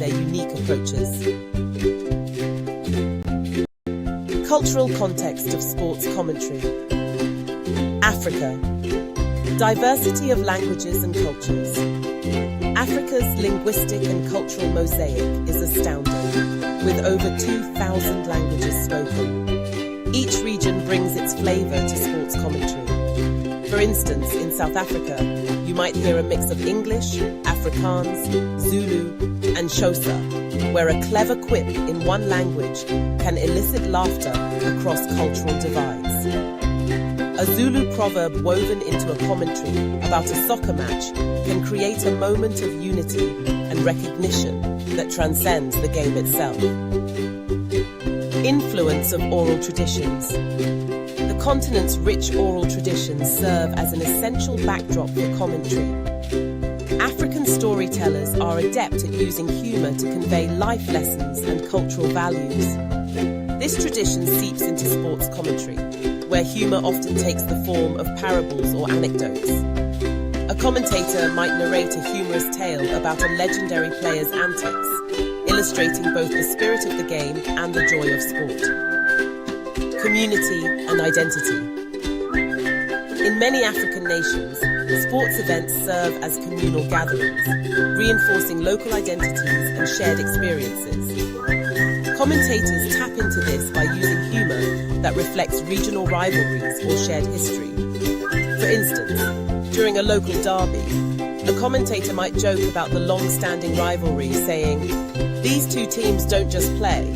their unique approaches. Cultural context of sports commentary. Africa. Diversity of languages and cultures. Africa's linguistic and cultural mosaic is astounding, with over 2,000 languages spoken. Each region brings its flavor to sports commentary. For instance, in South Africa, you might hear a mix of English, Afrikaans, Zulu, and Xhosa, where a clever quip in one language can elicit laughter across cultural divides. A Zulu proverb woven into a commentary about a soccer match can create a moment of unity and recognition that transcends the game itself. Influence of oral traditions. The continent's rich oral traditions serve as an essential backdrop for commentary. African storytellers are adept at using humor to convey life lessons and cultural values. This tradition seeps into sports commentary, where humor often takes the form of parables or anecdotes. A commentator might narrate a humorous tale about a legendary player's antics, illustrating both the spirit of the game and the joy of sport. Community and identity. In many African nations, sports events serve as communal gatherings, reinforcing local identities and shared experiences. Commentators tap into this by using humor that reflects regional rivalries or shared history. For instance, during a local derby, a commentator might joke about the long-standing rivalry, saying, "These two teams don't just play,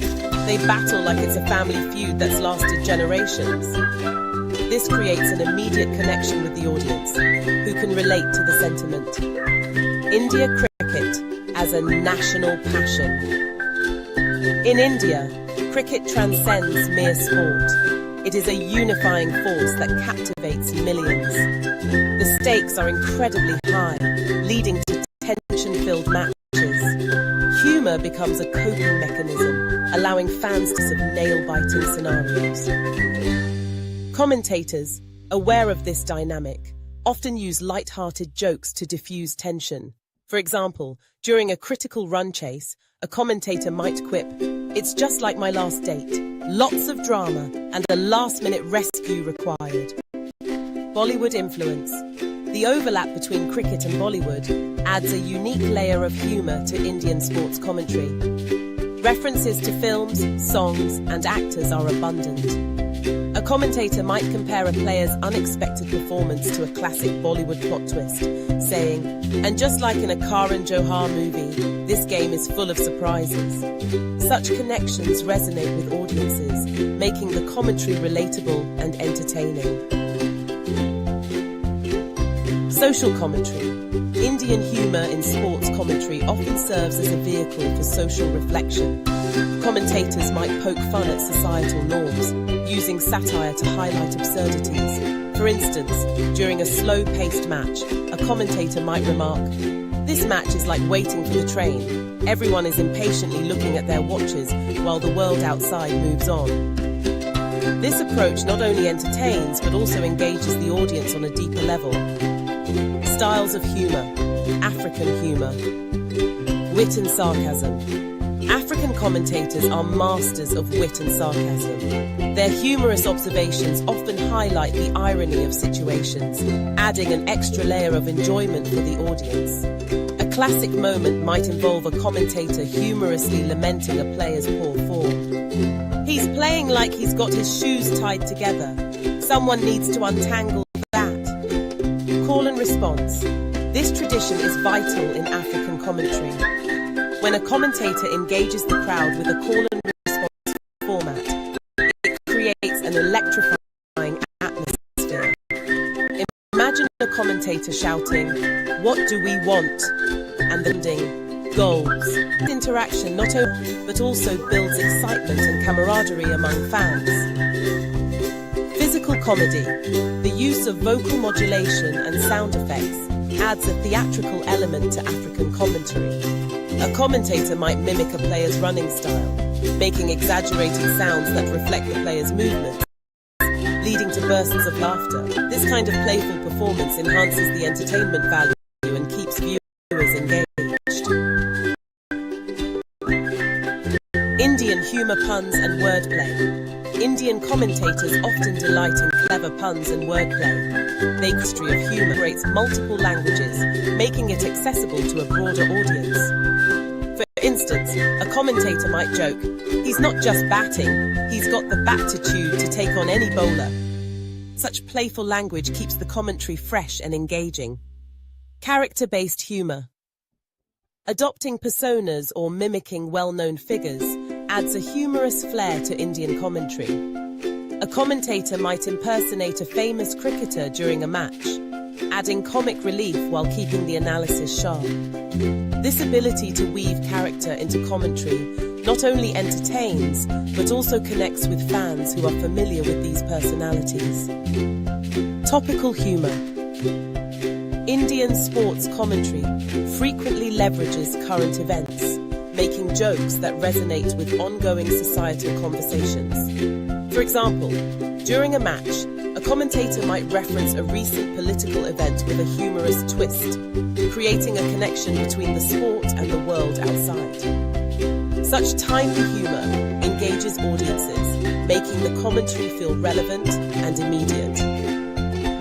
they battle like it's a family feud that's lasted generations." This creates an immediate connection with the audience, who can relate to the sentiment. India cricket as a national passion. In India, cricket transcends mere sport. It is a unifying force that captivates millions. The stakes are incredibly high, leading to tension-filled matches. Humor becomes a coping mechanism, allowing fans to submit nail-biting scenarios. Commentators, aware of this dynamic, often use light-hearted jokes to diffuse tension. For example, during a critical run chase, a commentator might quip, "It's just like my last date. Lots of drama and a last-minute rescue required." Bollywood influence. The overlap between cricket and Bollywood adds a unique layer of humor to Indian sports commentary. References to films, songs, and actors are abundant. A commentator might compare a player's unexpected performance to a classic Bollywood plot twist, saying, "And just like in a Karan Johar movie, this game is full of surprises." Such connections resonate with audiences, making the commentary relatable and entertaining. Social commentary. Indian humor in sports commentary often serves as a vehicle for social reflection. Commentators might poke fun at societal norms, using satire to highlight absurdities. For instance, during a slow-paced match, a commentator might remark, "This match is like waiting for the train. Everyone is impatiently looking at their watches while the world outside moves on." This approach not only entertains but also engages the audience on a deeper level. Styles of humor. African humor. Wit and sarcasm. African commentators are masters of wit and sarcasm. Their humorous observations often highlight the irony of situations, adding an extra layer of enjoyment for the audience. A classic moment might involve a commentator humorously lamenting a player's poor form. "He's playing like he's got his shoes tied together. Someone needs to untangle that." Call and response. This tradition is vital in African commentary. When a commentator engages the crowd with a call and response format, it creates an electrifying atmosphere. Imagine a commentator shouting, "What do we want?" and ending, "Goals." This interaction not only but also builds excitement and camaraderie among fans. Physical comedy. The use of vocal modulation and sound effects adds a theatrical element to African commentary. A commentator might mimic a player's running style, making exaggerated sounds that reflect the player's movements, leading to bursts of laughter. This kind of playful performance enhances the entertainment value and keeps viewers engaged. Indian humor, puns and wordplay. Indian commentators often delight in clever puns and wordplay. Their history of humor creates multiple languages, making it accessible to a broader audience. For instance, a commentator might joke, "He's not just batting, he's got the batitude to take on any bowler." Such playful language keeps the commentary fresh and engaging. Character-based humor. Adopting personas or mimicking well-known figures adds a humorous flair to Indian commentary. A commentator might impersonate a famous cricketer during a match, adding comic relief while keeping the analysis sharp. This ability to weave character into commentary not only entertains, but also connects with fans who are familiar with these personalities. Topical humor. Indian sports commentary frequently leverages current events, making jokes that resonate with ongoing societal conversations. For example, during a match, a commentator might reference a recent political event with a humorous twist, creating a connection between the sport and the world outside. Such timely humor engages audiences, making the commentary feel relevant and immediate.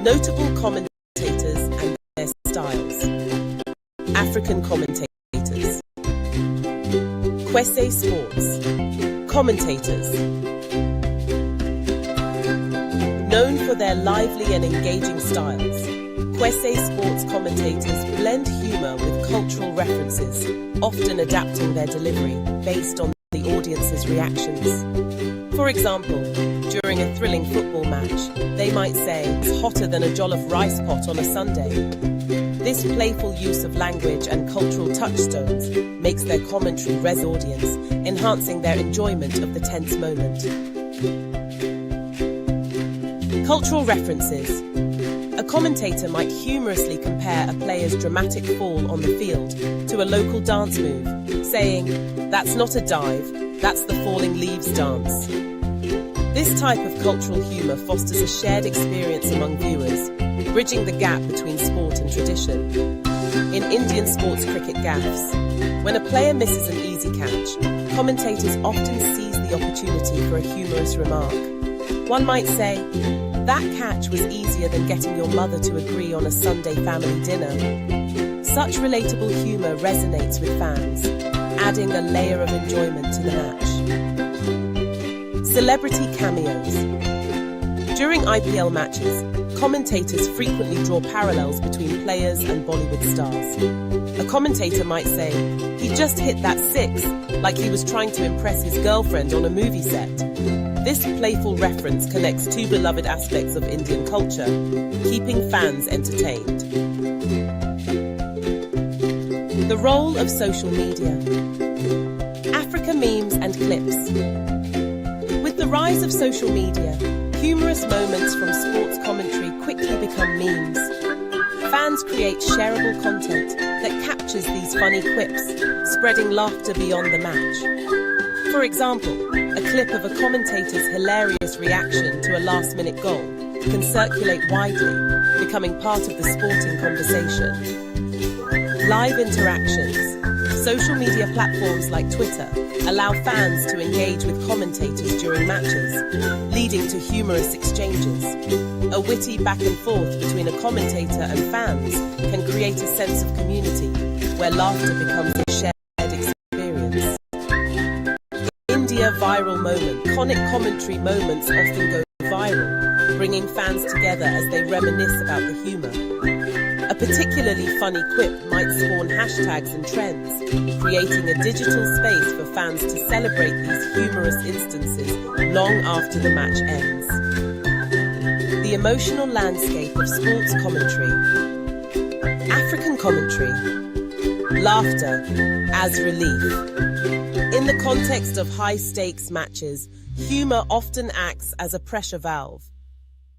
Notable commentators and their styles. African commentators. Kwese Sports commentators. Known for their lively and engaging styles, Kwese Sports commentators blend humor with cultural references, often adapting their delivery based on the audience's reactions. For example, during a thrilling football match, they might say, "It's hotter than a jollof rice pot on a Sunday." This playful use of language and cultural touchstones makes their commentary resonate with the audience, enhancing their enjoyment of the tense moment. Cultural references. A commentator might humorously compare a player's dramatic fall on the field to a local dance move, saying, "That's not a dive, that's the falling leaves dance." This type of cultural humor fosters a shared experience among viewers, bridging the gap between sport and tradition. In Indian sports cricket gaffes, when a player misses an easy catch, commentators often seize the opportunity for a humorous remark. One might say, "That catch was easier than getting your mother to agree on a Sunday family dinner." Such relatable humor resonates with fans, adding a layer of enjoyment to the match. Celebrity cameos. During IPL matches, commentators frequently draw parallels between players and Bollywood stars. A commentator might say, "He just hit that six," like he was trying to impress his girlfriend on a movie set. This playful reference connects two beloved aspects of Indian culture, keeping fans entertained. The role of social media. Africa memes and clips. With the rise of social media, humorous moments from sports commentary quickly become memes. Fans create shareable content that captures these funny quips, spreading laughter beyond the match. For example, a clip of a commentator's hilarious reaction to a last-minute goal can circulate widely, becoming part of the sporting conversation. Live interactions. Social media platforms like Twitter allow fans to engage with commentators during matches, leading to humorous exchanges. A witty back and forth between a commentator and fans can create a sense of community, where laughter becomes a shared experience. India viral moment. Iconic commentary moments often go viral, bringing fans together as they reminisce about the humor. A particularly funny quip might spawn hashtags and trends, creating a digital space for fans to celebrate these humorous instances long after the match ends. The emotional landscape of sports commentary. African commentary. Laughter as relief. In the context of high-stakes matches, humor often acts as a pressure valve.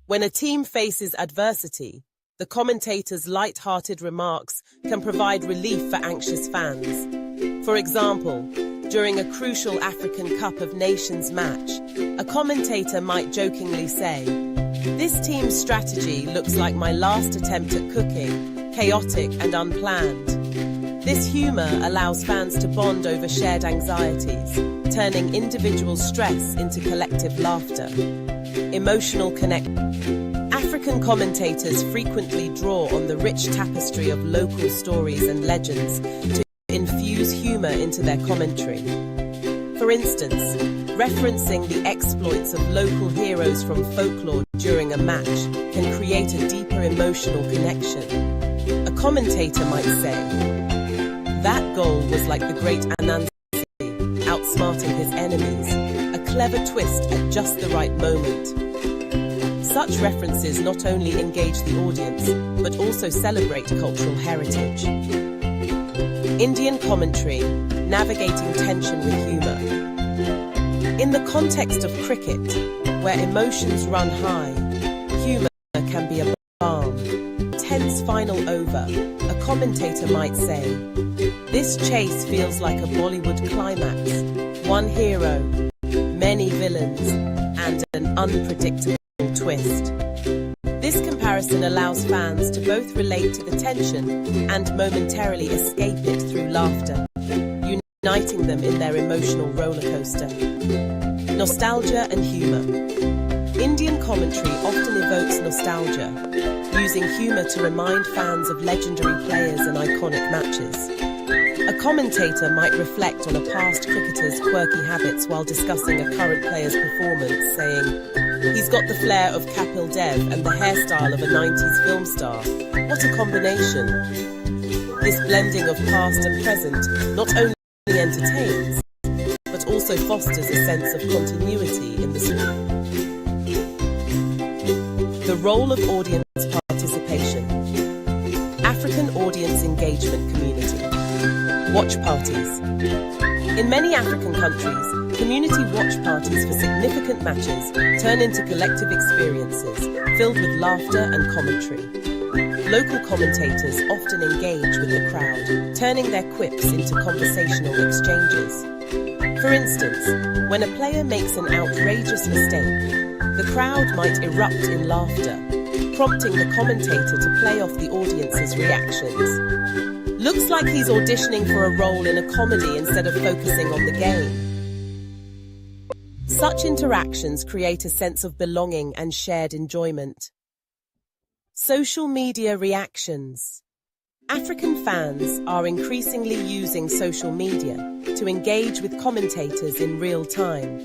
When a team faces adversity, the commentator's light-hearted remarks can provide relief for anxious fans. For example, during a crucial African Cup of Nations match, a commentator might jokingly say, "This team's strategy looks like my last attempt at cooking, chaotic and unplanned." This humor allows fans to bond over shared anxieties, turning individual stress into collective laughter. Emotional connection. African commentators frequently draw on the rich tapestry of local stories and legends to infuse humor into their commentary. For instance, referencing the exploits of local heroes from folklore during a match can create a deeper emotional connection. A commentator might say, "That goal was like the great Anansi, outsmarting his enemies, a clever twist at just the right moment." Such references not only engage the audience, but also celebrate cultural heritage. Indian commentary, navigating tension with humor. In the context of cricket, where emotions run high, humor can be a balm. Tense final over, a commentator might say, "This chase feels like a Bollywood climax. One hero, many villains, and an unpredictable twist." This comparison allows fans to both relate to the tension and momentarily escape it through laughter, uniting them in their emotional rollercoaster. Nostalgia and humor. Indian commentary often evokes nostalgia, using humor to remind fans of legendary players and iconic matches. A commentator might reflect on a past cricketer's quirky habits while discussing a current player's performance, saying, "He's got the flair of Kapil Dev and the hairstyle of a 90s film star. What a combination." This blending of past and present not only entertains, but also fosters a sense of continuity in the sport. The role of audience participation. African audience engagement community. Watch parties. In many African countries, community watch parties for significant matches turn into collective experiences filled with laughter and commentary. Local commentators often engage with the crowd, turning their quips into conversational exchanges. For instance, when a player makes an outrageous mistake, the crowd might erupt in laughter, prompting the commentator to play off the audience's reactions. Looks like he's auditioning for a role in a comedy instead of focusing on the game. Such interactions create a sense of belonging and shared enjoyment. Social media reactions. African fans are increasingly using social media to engage with commentators in real time.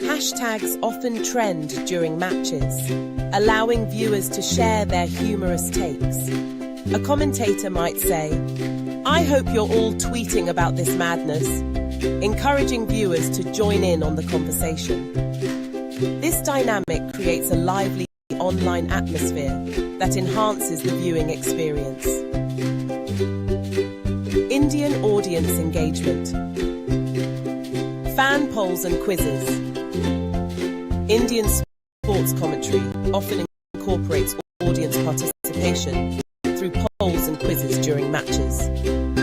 Hashtags often trend during matches, allowing viewers to share their humorous takes. A commentator might say, "I hope you're all tweeting about this madness," encouraging viewers to join in on the conversation. This dynamic creates a lively online atmosphere that enhances the viewing experience. Indian audience engagement. Fan polls and quizzes. Indian sports commentary often incorporates audience participation through polls and quizzes during matches.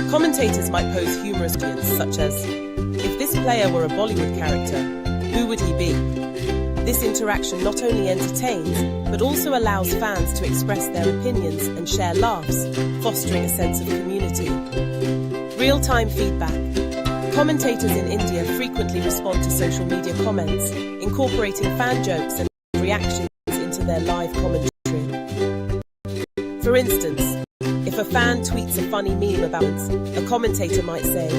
Commentators might pose humorous questions such as, "If this player were a Bollywood character, who would he be?" This interaction not only entertains, but also allows fans to express their opinions and share laughs, fostering a sense of community. Real-time feedback. Commentators in India frequently respond to social media comments, incorporating fan jokes and reactions into their live commentary. For instance, if a fan tweets a funny meme about it, a commentator might say,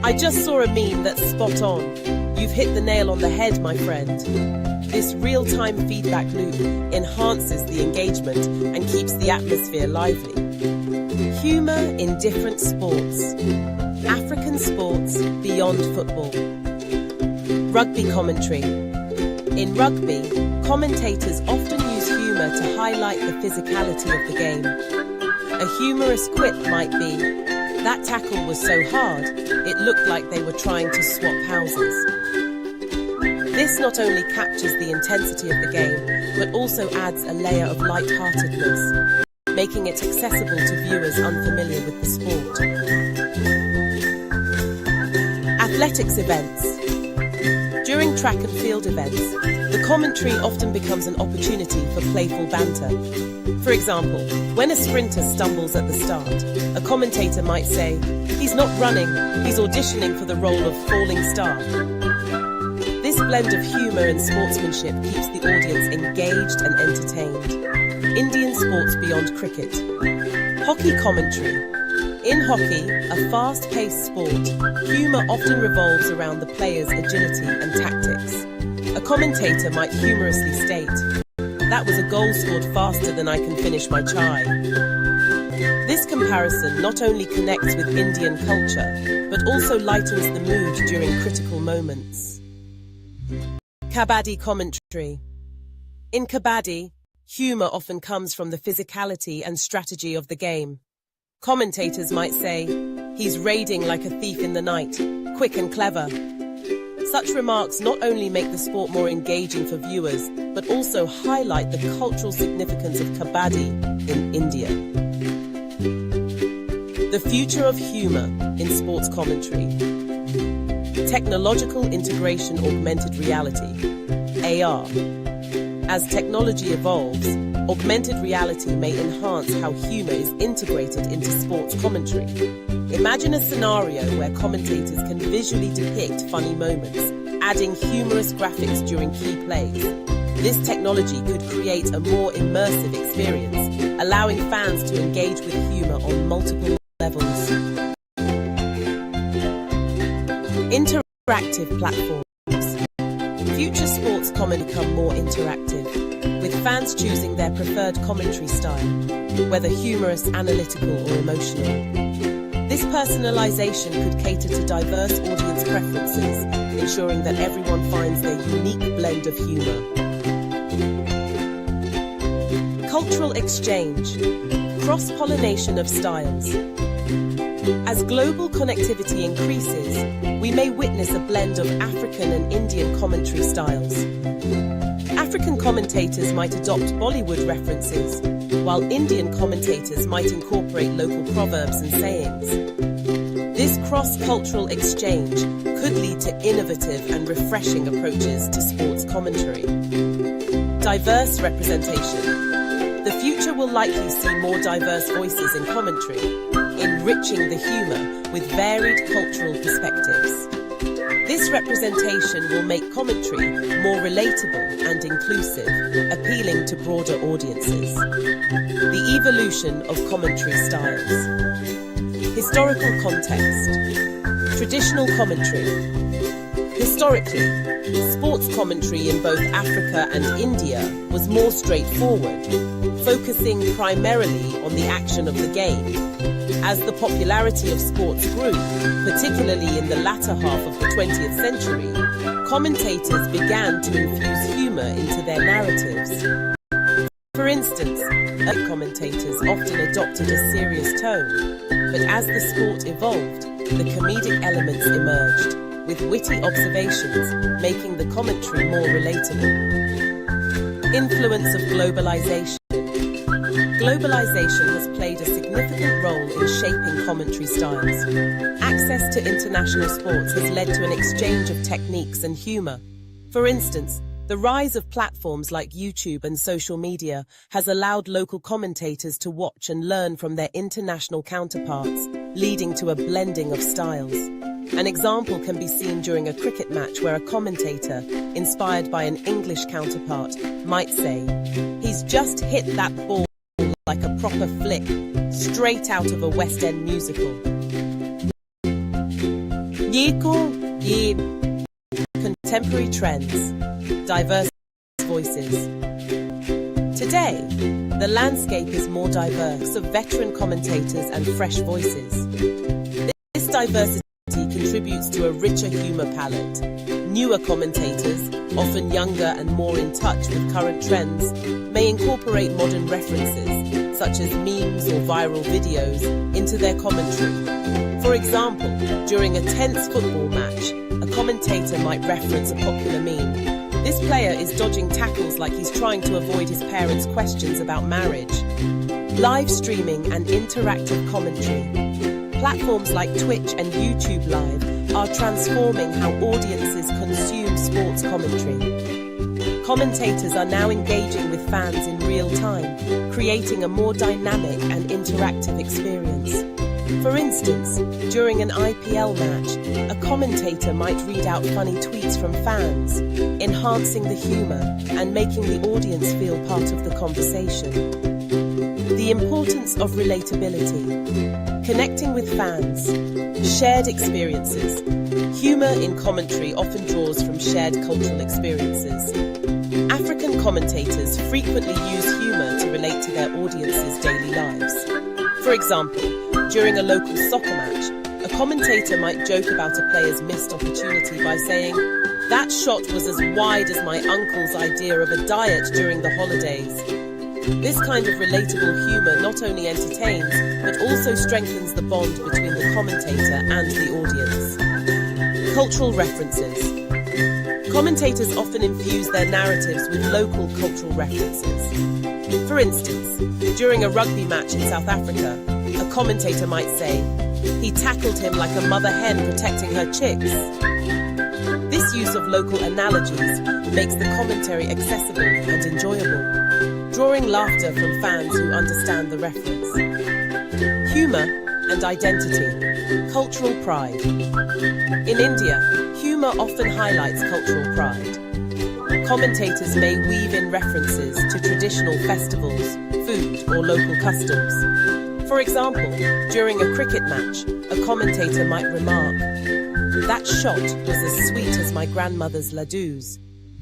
"I just saw a meme that's spot on. You've hit the nail on the head, my friend." This real-time feedback loop enhances the engagement and keeps the atmosphere lively. Humor in different sports. African sports beyond football. Rugby commentary. In rugby, commentators often use humor to highlight the physicality of the game. A humorous quip might be, "That tackle was so hard, it looked like they were trying to swap houses." This not only captures the intensity of the game, but also adds a layer of lightheartedness, making it accessible to viewers unfamiliar with the sport. Athletics events. During track and field events, the commentary often becomes an opportunity for playful banter. For example, when a sprinter stumbles at the start, a commentator might say, "He's not running, he's auditioning for the role of falling star." This blend of humour and sportsmanship keeps the audience engaged and entertained. Indian sports beyond cricket. Hockey commentary. In hockey, a fast-paced sport, humour often revolves around the players' agility and tactics. A commentator might humorously state, "That was a goal scored faster than I can finish my chai." This comparison not only connects with Indian culture, but also lightens the mood during critical moments. Kabaddi commentary. In Kabaddi, humour often comes from the physicality and strategy of the game. Commentators might say, "He's raiding like a thief in the night, quick and clever." Such remarks not only make the sport more engaging for viewers, but also highlight the cultural significance of Kabaddi in India. The future of humour in sports commentary. Technological integration, augmented reality, AR. As technology evolves, augmented reality may enhance how humour is integrated into sports commentary. Imagine a scenario where commentators can visually depict funny moments, adding humorous graphics during key plays. This technology could create a more immersive experience, allowing fans to engage with humour on multiple levels. Interactive platforms. Future sports comedy become more interactive, with fans choosing their preferred commentary style, whether humorous, analytical, or emotional. This personalization could cater to diverse audience preferences, ensuring that everyone finds their unique blend of humor. Cultural exchange, cross-pollination of styles. As global connectivity increases, we may witness a blend of African and Indian commentary styles. African commentators might adopt Bollywood references, while Indian commentators might incorporate local proverbs and sayings. This cross-cultural exchange could lead to innovative and refreshing approaches to sports commentary. Diverse representation. The future will likely see more diverse voices in commentary, enriching the humour with varied cultural perspectives. This representation will make commentary more relatable and inclusive, appealing to broader audiences. The evolution of commentary styles. Historical context. Traditional commentary. Historically, sports commentary in both Africa and India was more straightforward, focusing primarily on the action of the game. As the popularity of sports grew, particularly in the latter half of the 20th century, commentators began to infuse humour into their narratives. For instance, early commentators often adopted a serious tone, but as the sport evolved, the comedic elements emerged, with witty observations making the commentary more relatable. Influence of globalization. Globalization has played a significant role in shaping commentary styles. Access to international sports has led to an exchange of techniques and humour. For instance, the rise of platforms like YouTube and social media has allowed local commentators to watch and learn from their international counterparts, leading to a blending of styles. An example can be seen during a cricket match where a commentator, inspired by an English counterpart, might say, "He's just hit that ball like a proper flick, straight out of a West End musical." Contemporary trends, diverse voices. Today, the landscape is more diverse of veteran commentators and fresh voices. This diversity contributes to a richer humour palette. Newer commentators, often younger and more in touch with current trends, may incorporate modern references, such as memes or viral videos, into their commentary. For example, during a tense football match, a commentator might reference a popular meme. This player is dodging tackles like he's trying to avoid his parents' questions about marriage. Live streaming and interactive commentary. Platforms like Twitch and YouTube Live are transforming how audiences consume sports commentary. Commentators are now engaging with fans in real time, creating a more dynamic and interactive experience. For instance, during an IPL match, a commentator might read out funny tweets from fans, enhancing the humor and making the audience feel part of the conversation. The importance of relatability. Connecting with fans. Shared experiences. Humor in commentary often draws from shared cultural experiences. African commentators frequently use humor to relate to their audience's daily lives. For example, during a local soccer match, a commentator might joke about a player's missed opportunity by saying, "That shot was as wide as my uncle's idea of a diet during the holidays." This kind of relatable humor not only entertains, but also strengthens the bond between the commentator and the audience. Cultural references. Commentators often infuse their narratives with local cultural references. For instance, during a rugby match in South Africa, a commentator might say, "He tackled him like a mother hen protecting her chicks." This use of local analogies makes the commentary accessible and enjoyable, drawing laughter from fans who understand the reference. Humor and identity. Cultural pride. In India, humor often highlights cultural pride. Commentators may weave in references to traditional festivals, food, or local customs. For example, during a cricket match, a commentator might remark, "That shot was as sweet as my grandmother's ladoos."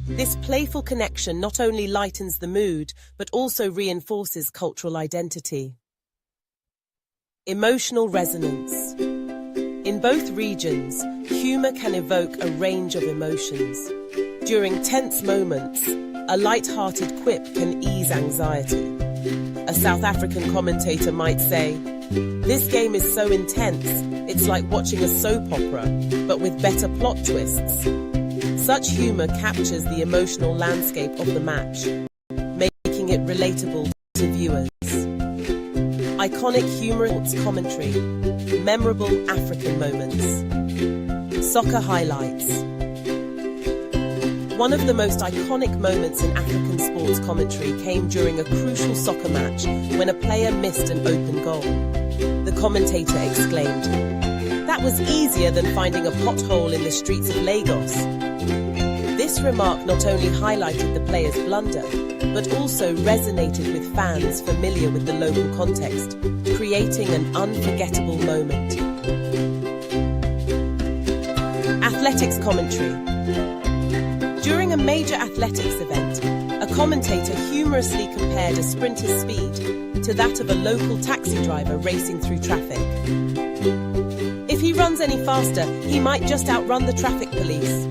This playful connection not only lightens the mood, but also reinforces cultural identity. Emotional resonance. In both regions, humor can evoke a range of emotions. During tense moments, a light-hearted quip can ease anxiety. A South African commentator might say, "This game is so intense, it's like watching a soap opera, but with better plot twists." Such humor captures the emotional landscape of the match, making it relatable to viewers. Iconic humorous commentary. Memorable African moments. Soccer highlights. One of the most iconic moments in African sports commentary came during a crucial soccer match when a player missed an open goal. The commentator exclaimed, "That was easier than finding a pothole in the streets of Lagos." This remark not only highlighted the player's blunder, but also resonated with fans familiar with the local context, creating an unforgettable moment. Athletics commentary. During a major athletics event, a commentator humorously compared a sprinter's speed to that of a local taxi driver racing through traffic. If he runs any faster, he might just outrun the traffic police.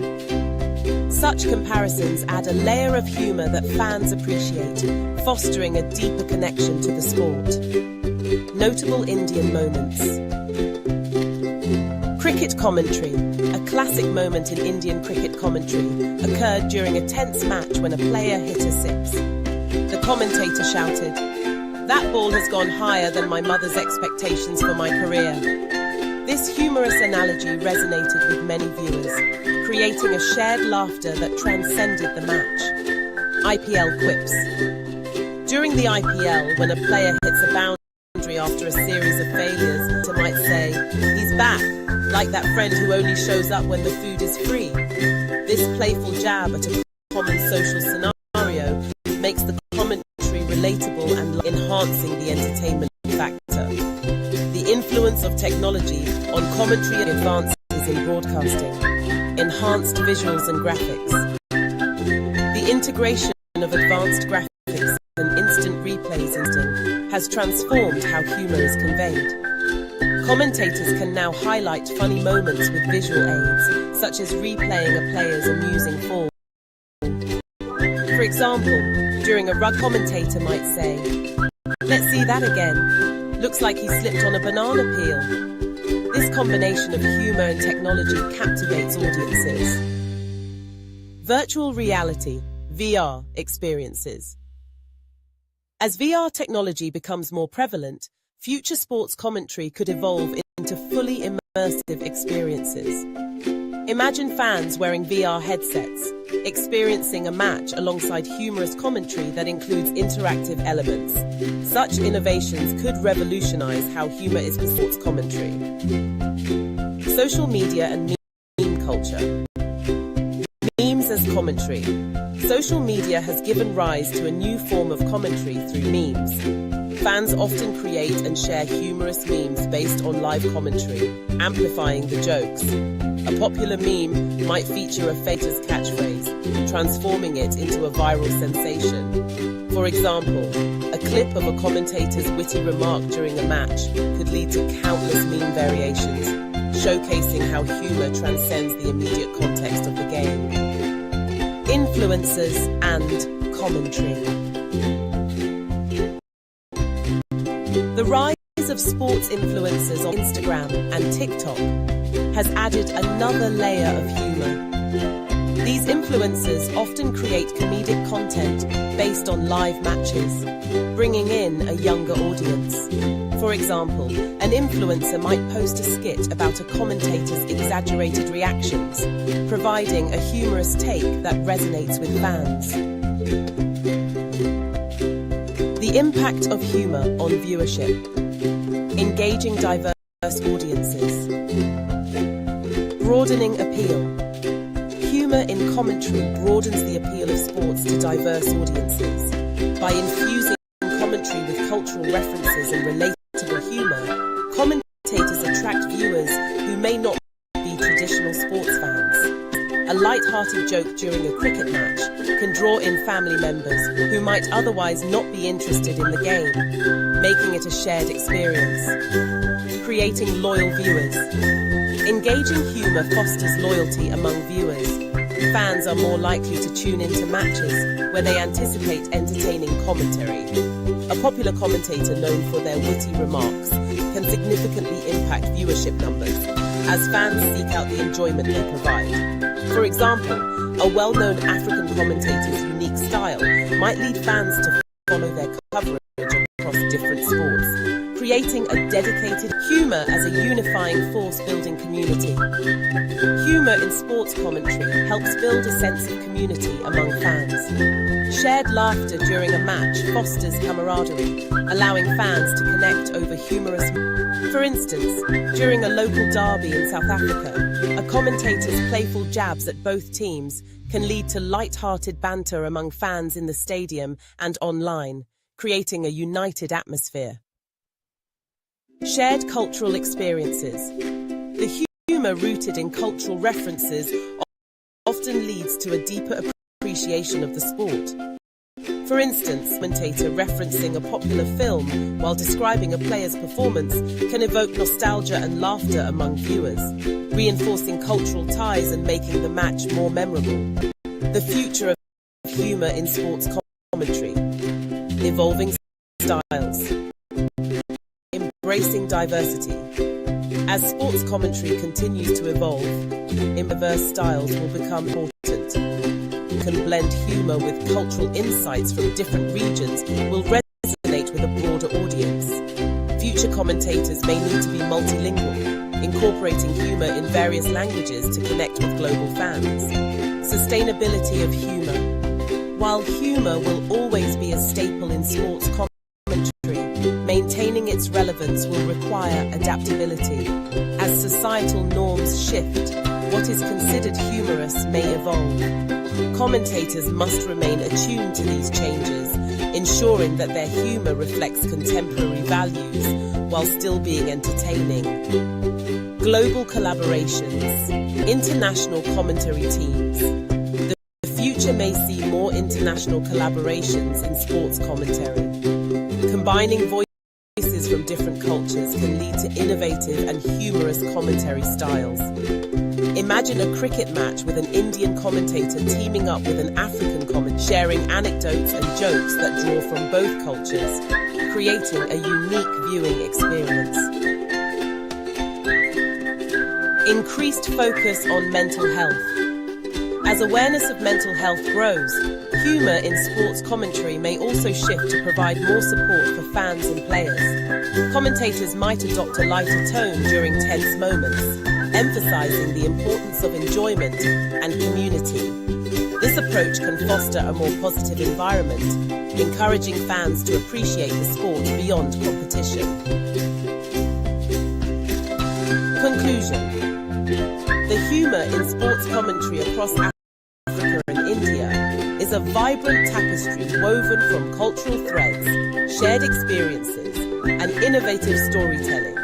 Such comparisons add a layer of humor that fans appreciate, fostering a deeper connection to the sport. Notable Indian moments. Cricket commentary. A classic moment in Indian cricket commentary occurred during a tense match when a player hit a six. The commentator shouted, "That ball has gone higher than my mother's expectations for my career." This humorous analogy resonated with many viewers, creating a shared laughter that transcended the match. IPL quips. During the IPL, when a player hits a boundary after a series of failures, they might say, "He's back," like that friend who only shows up when the food is free. This playful jab at a common social scenario makes the commentary relatable and enhancing the entertainment factor. The influence of technology on commentary advances in broadcasting. Enhanced visuals and graphics. The integration of advanced graphics and instant replays has transformed how humor is conveyed. Commentators can now highlight funny moments with visual aids, such as replaying a player's amusing fall. For example, during a rugby commentator might say, "Let's see that again. Looks like he slipped on a banana peel." This combination of humor and technology captivates audiences. Virtual reality, VR experiences. As VR technology becomes more prevalent, future sports commentary could evolve into fully immersive experiences. Imagine fans wearing VR headsets, experiencing a match alongside humorous commentary that includes interactive elements. Such innovations could revolutionize how humor is in sports commentary. Social media and meme culture. Memes as commentary. Social media has given rise to a new form of commentary through memes. Fans often create and share humorous memes based on live commentary, amplifying the jokes. A popular meme might feature a favorite's catchphrase, transforming it into a viral sensation. For example, a clip of a commentator's witty remark during a match could lead to countless meme variations, showcasing how humor transcends the immediate context of the game. Influencers and commentary. The rise of sports influencers on Instagram and TikTok has added another layer of humor. These influencers often create comedic content based on live matches, bringing in a younger audience. For example, an influencer might post a skit about a commentator's exaggerated reactions, providing a humorous take that resonates with fans. The impact of humor on viewership. Engaging diverse audiences. Broadening appeal. Humor in commentary broadens the appeal of sports to diverse audiences. By infusing commentary with cultural references and relatable humor, commentators attract viewers who may not be traditional sports fans. A light-hearted joke during a cricket match can draw in family members who might otherwise not be interested in the game, making it a shared experience. Creating loyal viewers. Engaging humor fosters loyalty among viewers. Fans are more likely to tune into matches where they anticipate entertaining commentary. A popular commentator known for their witty remarks can significantly impact viewership numbers as fans seek out the enjoyment they provide. For example, a well-known African commentator's unique style might lead fans to follow their coverage across different sports, creating a dedicated humor as a unifying force building community. Humor in sports commentary helps build a sense of community among fans. Shared laughter during a match fosters camaraderie, allowing fans to connect over humorous. For instance, during a local derby in South Africa, a commentator's playful jabs at both teams can lead to light-hearted banter among fans in the stadium and online, creating a united atmosphere. Shared cultural experiences. The humor rooted in cultural references often leads to a deeper appreciation of the sport. For instance, a commentator referencing a popular film while describing a player's performance can evoke nostalgia and laughter among viewers, reinforcing cultural ties and making the match more memorable. The future of humor in sports commentary. Evolving styles. Embracing diversity. As sports commentary continues to evolve, diverse styles will become important. Can blend humor with cultural insights from different regions will resonate with a broader audience. Future commentators may need to be multilingual, incorporating humor in various languages to connect with global fans. Sustainability of humor. While humor will always be a staple in sports commentary, maintaining its relevance will require adaptability. As societal norms shift, what is considered humorous may evolve. Commentators must remain attuned to these changes, ensuring that their humor reflects contemporary values while still being entertaining. Global collaborations. International commentary teams. The future may see more international collaborations in sports commentary. Combining voices from different cultures can lead to innovative and humorous commentary styles. Imagine a cricket match with an Indian commentator teaming up with an African commentator, sharing anecdotes and jokes that draw from both cultures, creating a unique viewing experience. Increased focus on mental health. As awareness of mental health grows, humor in sports commentary may also shift to provide more support for fans and players. Commentators might adopt a lighter tone during tense moments, emphasizing the importance of enjoyment and community. This This approach can foster a more positive environment, encouraging fans to appreciate the sport beyond competition. Conclusion. The humour in sports commentary across Africa and India is a vibrant tapestry woven from cultural threads, shared experiences, and innovative storytelling.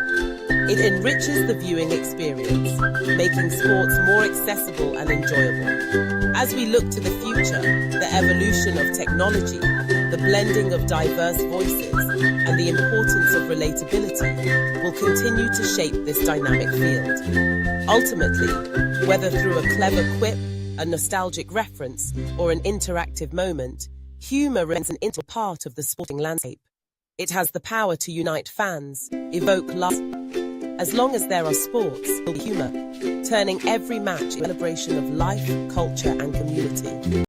It enriches the viewing experience, making sports more accessible and enjoyable. As we look to the future, the evolution of technology, the blending of diverse voices, and the importance of relatability will continue to shape this dynamic field. Ultimately, whether through a clever quip, a nostalgic reference, or an interactive moment, humor remains an integral part of the sporting landscape. It has the power to unite fans, evoke laughter. As long as there are sports, there will be humor, turning every match into a celebration of life, culture, and community.